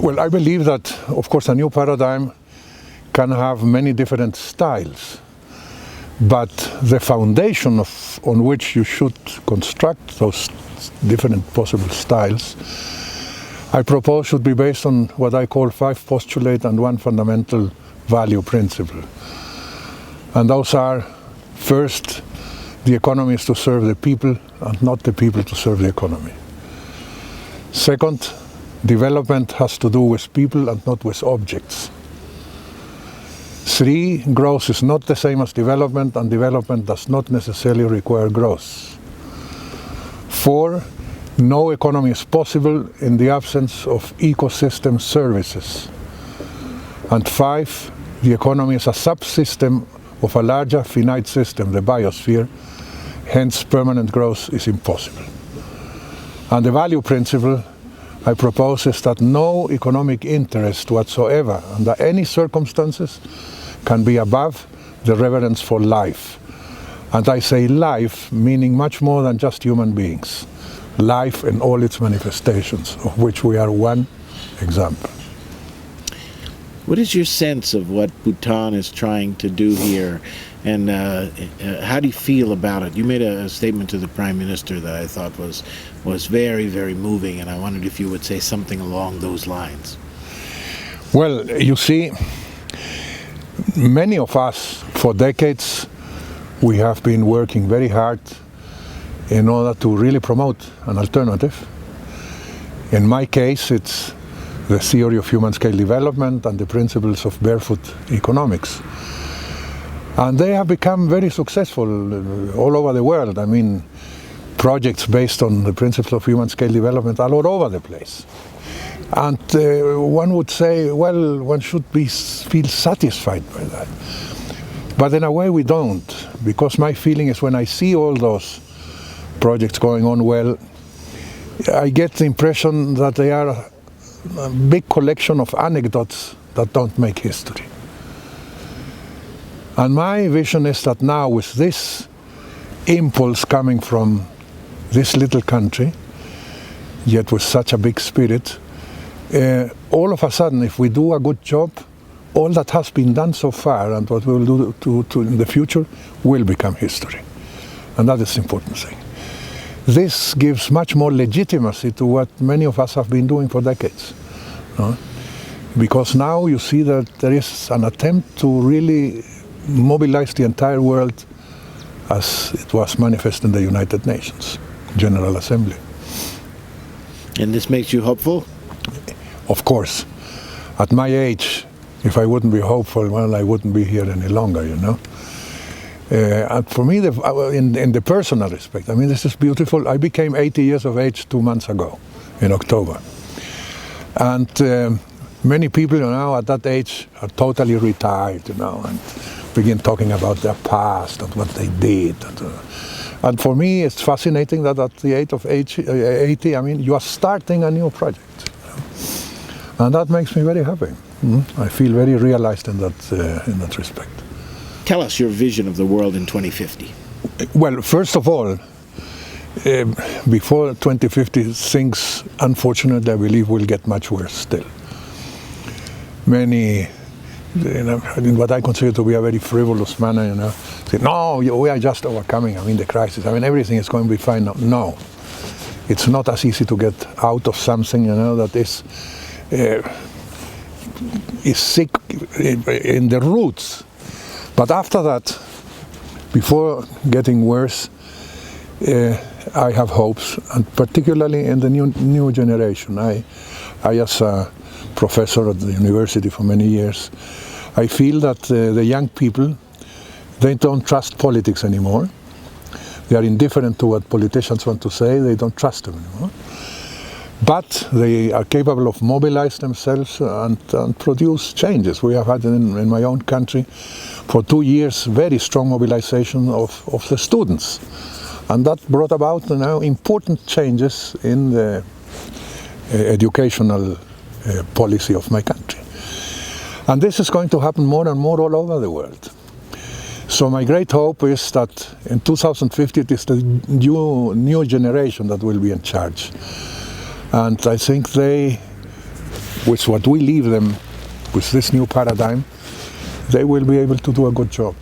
Well, I believe that, of course, a new paradigm can have many different styles, but the foundation on which you should construct those different possible styles, I propose, should be based on what I call 5 postulates and 1 fundamental value principle. And those are, first, the economy is to serve the people and not the people to serve the economy. Second, development has to do with people and not with objects. 3, growth is not the same as development, and development does not necessarily require growth. 4, no economy is possible in the absence of ecosystem services. And 5, the economy is a subsystem of a larger finite system, the biosphere, hence permanent growth is impossible. And the value principle I propose is that no economic interest whatsoever, under any circumstances, can be above the reverence for life. And I say life, meaning much more than just human beings. Life in all its manifestations, of which we are one example. What is your sense of what Bhutan is trying to do here, and how do you feel about it? You made a statement to the Prime Minister that I thought was very, very moving, and I wondered if you would say something along those lines. Well, you see, many of us, for decades, we have been working very hard in order to really promote an alternative. In my case, it's the theory of human-scale development and the principles of Barefoot economics. And they have become very successful all over the world. I mean, projects based on the principles of human-scale development are all over the place. And one would say, well, one should feel satisfied by that. But in a way we don't, because my feeling is when I see all those projects going on well, I get the impression that they are a big collection of anecdotes that don't make history. And my vision is that now, with this impulse coming from this little country, yet with such a big spirit, all of a sudden, if we do a good job, all that has been done so far and what we will do in the future will become history. And that is the important thing. This gives much more legitimacy to what many of us have been doing for decades. Because now you see that there is an attempt to really mobilize the entire world as it was manifest in the United Nations General Assembly. And this makes you hopeful? Of course. At my age, if I wouldn't be hopeful, well, I wouldn't be here any longer, you know. And for me, in the personal respect, I mean, this is beautiful. I became 80 years of age 2 months ago, in October. And many people, you know, at that age are totally retired, you know, and begin talking about their past and what they did. And for me, it's fascinating that at the age of 80, I mean, you are starting a new project. You know? And that makes me very happy. I feel very realized in that respect. Tell us your vision of the world in 2050. Well, first of all, before 2050, things, unfortunately, I believe, will get much worse still. Many, you know, in what I consider to be a very frivolous manner, you know, say, no, we are just overcoming, I mean, the crisis. I mean, everything is going to be fine now. No, it's not as easy to get out of something, you know, that is sick in the roots. But after that, before getting worse, I have hopes, and particularly in the new generation. I as a professor at the university for many years, I feel that the young people, they don't trust politics anymore. They are indifferent to what politicians want to say. They don't trust them anymore. But they are capable of mobilizing themselves and produce changes. We have had in my own country for 2 years very strong mobilization of the students. And that brought about important changes in the educational policy of my country. And this is going to happen more and more all over the world. So my great hope is that in 2050 it is the new generation that will be in charge. And I think they with what we leave them, with this new paradigm, they will be able to do a good job.